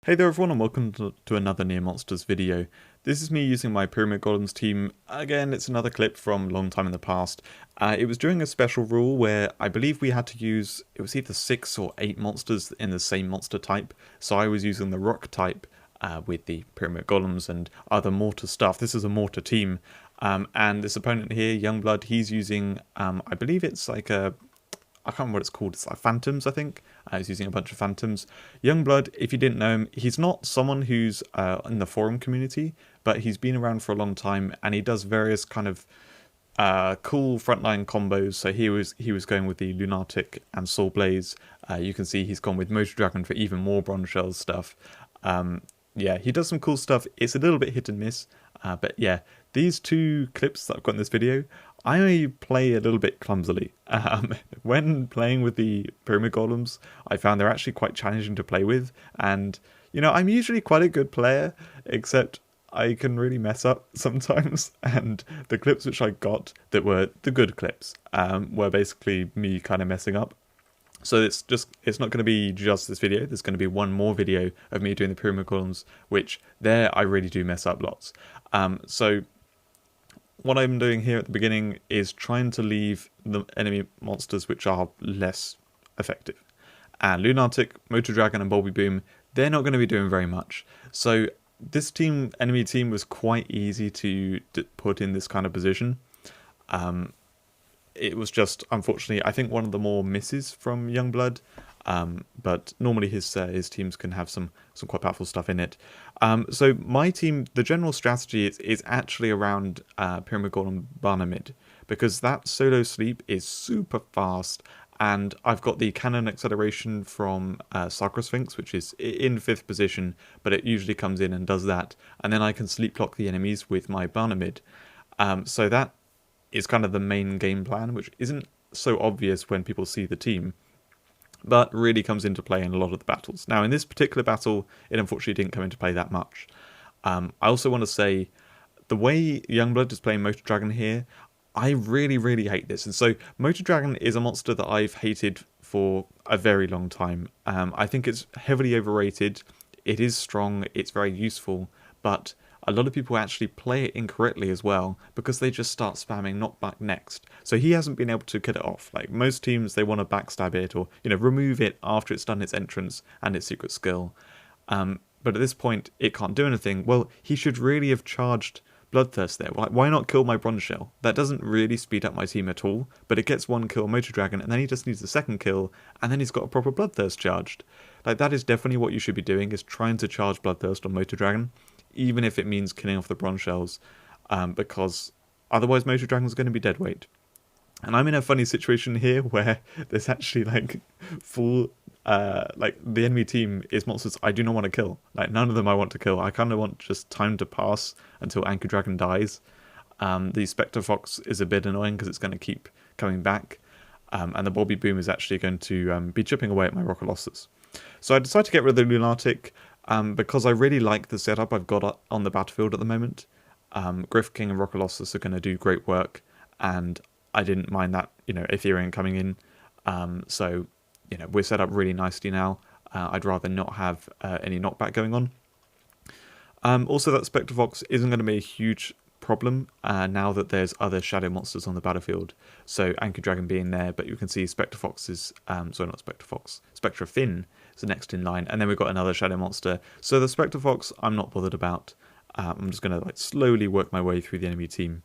Hey there everyone and welcome to another Near Monsters video. This is me using my Pyramid Golems team. Again, it's another clip from a long time in the past. It was during a special rule where I believe we had to use, it was either 6 or 8 monsters in the same monster type. So I was using the rock type with the Pyramid Golems and other mortar stuff. This is a mortar team. And this opponent here, Youngblood, he's using, I believe it's like a... I can't remember what it's called. It's like Phantoms, I think. He's using a bunch of Phantoms. Youngblood, if you didn't know him, he's not someone who's in the forum community, but he's been around for a long time, and he does various kind of cool frontline combos. So he was going with the Lunatic and Soul Blaze. You can see he's gone with Motor Dragon for even more Bronze Shells stuff. Yeah, he does some cool stuff. It's a little bit hit and miss, but yeah, these two clips that I've got in this video, I play a little bit clumsily. When playing with the Pyramid Golems, I found they're actually quite challenging to play with, and you know, I'm usually quite a good player, except I can really mess up sometimes, and the clips which I got that were the good clips were basically me kind of messing up. So it's not going to be just this video. There's going to be one more video of me doing the Pyramid Golems, which there I really do mess up lots. So what I'm doing here at the beginning is trying to leave the enemy monsters which are less effective. And Lunatic, Motor Dragon and Bulby Boom, they're not going to be doing very much. So this enemy team was quite easy to put in this kind of position. It was just, unfortunately, I think one of the more misses from Youngblood. But normally his teams can have some quite powerful stuff in it. So my team, the general strategy is actually around Pyramid Golem Barnamid, because that solo sleep is super fast, and I've got the cannon acceleration from Sacrosphinx, which is in 5th position, but it usually comes in and does that, and then I can sleep block the enemies with my Barnamid. So that is kind of the main game plan, which isn't so obvious when people see the team, but really comes into play in a lot of the battles. Now, in this particular battle, it unfortunately didn't come into play that much. I also want to say, the way Youngblood is playing Motor Dragon here, I really, really hate this. And so, Motor Dragon is a monster that I've hated for a very long time. I think it's heavily overrated. It is strong, it's very useful, but a lot of people actually play it incorrectly as well, because they just start spamming knockback next. So he hasn't been able to get it off. Like most teams, they want to backstab it or, you know, remove it after it's done its entrance and its secret skill. But at this point, it can't do anything. Well, he should really have charged Bloodthirst there. Why not kill my Bronze Shell? That doesn't really speed up my team at all, but it gets one kill Motor Dragon, and then he just needs the second kill, and then he's got a proper Bloodthirst charged. Like, that is definitely what you should be doing, is trying to charge Bloodthirst on Motor Dragon, even if it means killing off the Bronze Shells, because otherwise Motor Dragon's going to be dead weight. And I'm in a funny situation here where there's actually like full, like the enemy team is monsters I do not want to kill. Like none of them I want to kill. I kind of want just time to pass until Anchor Dragon dies. The Spectre Fox is a bit annoying because it's going to keep coming back. And the Bulby Boom is actually going to be chipping away at my Rockolossus. So I decided to get rid of the Lunatic because I really like the setup I've got on the battlefield at the moment. Griff King and Rockolossus are going to do great work, and I didn't mind that, you know, Ethereum coming in. So, you know, we're set up really nicely now. I'd rather not have any knockback going on. Also, that Spectre Fox isn't going to be a huge problem now that there's other shadow monsters on the battlefield. So Anchor Dragon being there, but you can see Spectre Fox is, sorry, not Spectre Fox, Spectre Finn is the next in line, and then we've got another shadow monster. So the Spectre Fox, I'm not bothered about. I'm just going to like slowly work my way through the enemy team.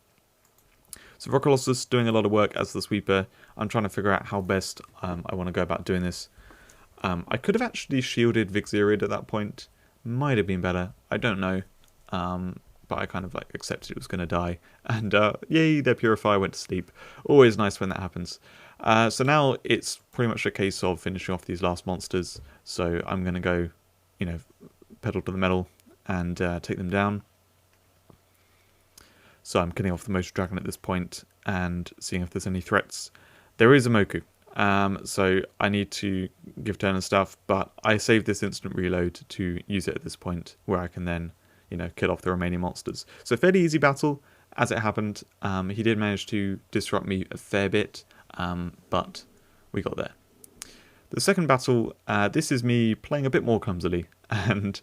So Rockolossus doing a lot of work as the sweeper. I'm trying to figure out how best I want to go about doing this. I could have actually shielded Vixierid at that point. Might have been better. I don't know. But I kind of like accepted it was going to die. And yay, their Purifier went to sleep. Always nice when that happens. So now it's pretty much a case of finishing off these last monsters. So I'm going to go, you know, pedal to the metal and take them down. So I'm killing off the Motor Dragon at this point and seeing if there's any threats. There is a Moku, so I need to give turn and stuff, but I saved this instant reload to use it at this point, where I can then, you know, kill off the remaining monsters. So fairly easy battle, as it happened. He did manage to disrupt me a fair bit, but we got there. The second battle, this is me playing a bit more clumsily. And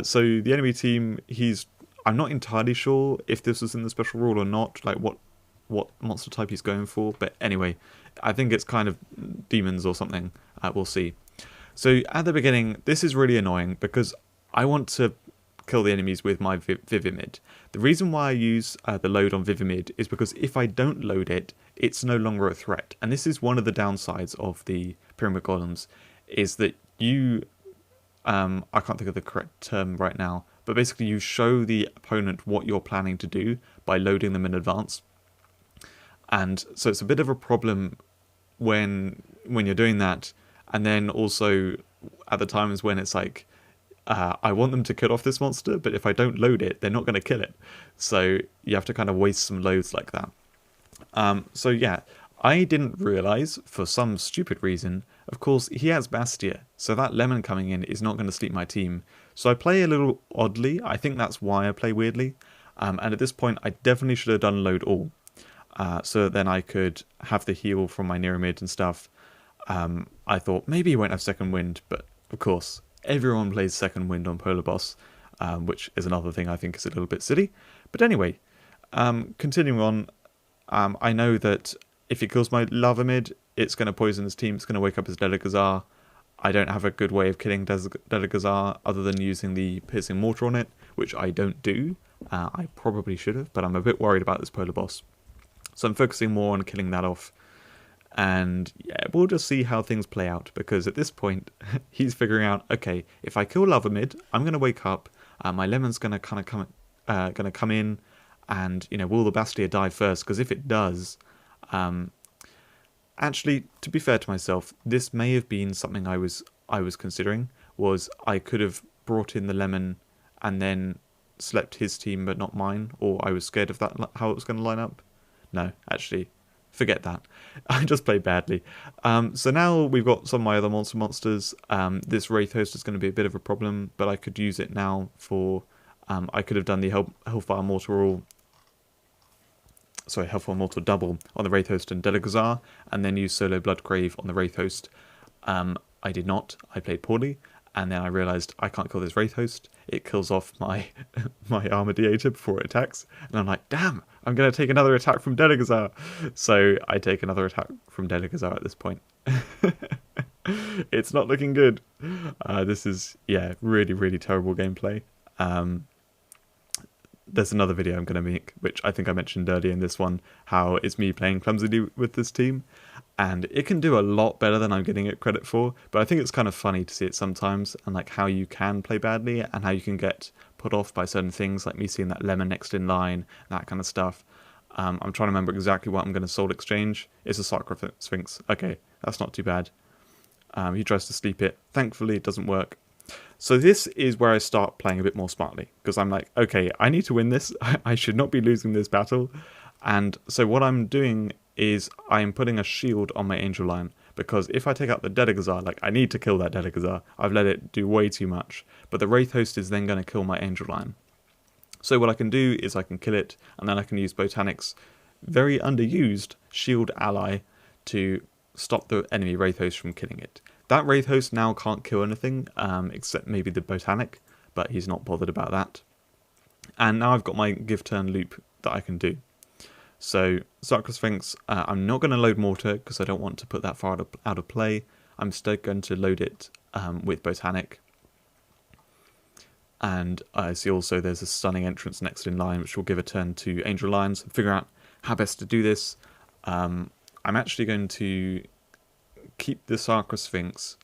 so the enemy team, I'm not entirely sure if this was in the special rule or not, like what monster type he's going for. But anyway, I think it's kind of demons or something. We'll see. So at the beginning, this is really annoying because I want to kill the enemies with my Vivimid. The reason why I use the load on Vivimid is because if I don't load it, it's no longer a threat. And this is one of the downsides of the Pyramid Golems, is that you, I can't think of the correct term right now, but basically you show the opponent what you're planning to do by loading them in advance. And so it's a bit of a problem when you're doing that, and then also at the times when it's like, I want them to kill off this monster, but if I don't load it, they're not going to kill it. So you have to kind of waste some loads like that. So yeah, I didn't realise, for some stupid reason, of course, he has Bastia, so that lemon coming in is not going to sleep my team. So I play a little oddly. I think that's why I play weirdly. And at this point, I definitely should have done load all. So then I could have the heal from my Neuromid and stuff. I thought maybe he won't have second wind, but of course, everyone plays second wind on Polar Boss, which is another thing I think is a little bit silly. But anyway, continuing on, I know that if he kills my Lava Mid, it's going to poison his team, it's going to wake up his Delegazar. I don't have a good way of killing Delegazar other than using the Piercing Mortar on it, which I don't do. I probably should have, but I'm a bit worried about this Polar Boss. So I'm focusing more on killing that off. And yeah, we'll just see how things play out, because at this point, he's figuring out, okay, if I kill Lava Mid, I'm going to wake up, my Lemon's going to kind of come in, and, you know, will the Bastia die first? Because if it does, actually, to be fair to myself, this may have been something I was considering, was I could have brought in the Lemon and then slept his team but not mine, or I was scared of that, how it was going to line up. No, actually, forget that. I just played badly. So now we've got some of my other monsters. This Wraith Host is going to be a bit of a problem, but I could use it now for... I could have done the Hellfire Mortal double on the Wraith Host and Delegazar, and then use Solo Bloodcrave on the Wraith Host. I did not. I played poorly, and then I realised I can't kill this Wraith Host. It kills off my my Armadiator before it attacks, and I'm like, damn, I'm going to take another attack from Delegazar. So I take another attack from Delegazar at this point. It's not looking good. This is, yeah, really, really terrible gameplay. There's another video I'm going to make, which I think I mentioned earlier in this one, how it's me playing clumsily with this team. And it can do a lot better than I'm getting it credit for, but I think it's kind of funny to see it sometimes, and like how you can play badly and how you can get put off by certain things, like me seeing that Lemon next in line, that kind of stuff. I'm trying to remember exactly what I'm going to Soul Exchange. It's a Sacra Sphinx. Okay, that's not too bad. He tries to sleep it. Thankfully, it doesn't work. So this is where I start playing a bit more smartly, because I'm like, okay, I need to win this. I should not be losing this battle. And so what I'm doing is I'm putting a shield on my Angel Lion, because if I take out the Delegazar, like, I need to kill that Delegazar. I've let it do way too much. But the Wraith Host is then going to kill my Angel Lion. So what I can do is I can kill it, and then I can use Botanic's very underused shield ally to stop the enemy Wraith Host from killing it. That Wraith Host now can't kill anything, except maybe the Botanic, but he's not bothered about that. And now I've got my give turn loop that I can do. So, Sacra Sphinx, I'm not going to load Mortar, because I don't want to put that far out of play. I'm instead going to load it with Botanic. And I see also there's a Stunning Entrance next in line, which will give a turn to Angel Lions. Figure out how best to do this. I'm actually going to keep the Sacra Sphinx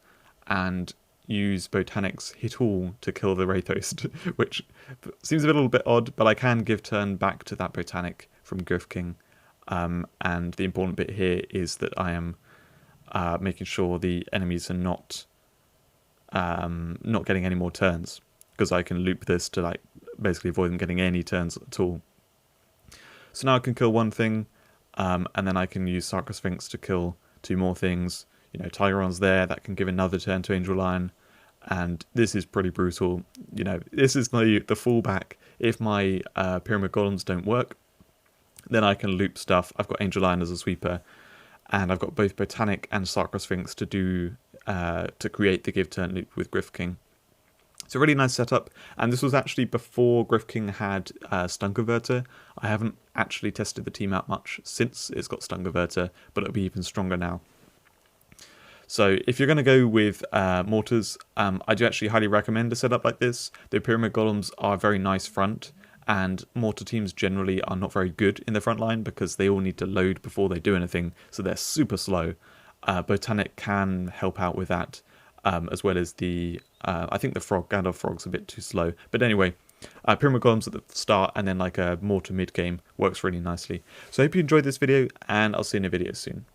and use Botanic's Hit All to kill the Wraith Host, which seems a little bit odd, but I can give turn back to that Botanic from Griff King. And the important bit here is that I am making sure the enemies are not getting any more turns, because I can loop this to like basically avoid them getting any turns at all. So now I can kill one thing, and then I can use Sacra Sphinx to kill two more things. You know, Tigeron's there, that can give another turn to Angel Lion, and this is pretty brutal. You know, this is the fallback. If my Pyramid Golems don't work, then I can loop stuff. I've got Angel Lion as a sweeper, and I've got both Botanic and Sacra Sphinx to do to create the give turn loop with Griff King. It's a really nice setup, and this was actually before Griff King had Stun Converter. I haven't actually tested the team out much since it's got Stun Converter, but it'll be even stronger now. So if you're going to go with Mortars, I do actually highly recommend a setup like this. The Pyramid Golems are a very nice front, and Mortar teams generally are not very good in the front line because they all need to load before they do anything, so they're super slow. Botanic can help out with that, as well as the, I think the Gandalf Frog's a bit too slow. But anyway, Pyramid Golems at the start and then like a Mortar mid game works really nicely. So I hope you enjoyed this video, and I'll see you in a video soon.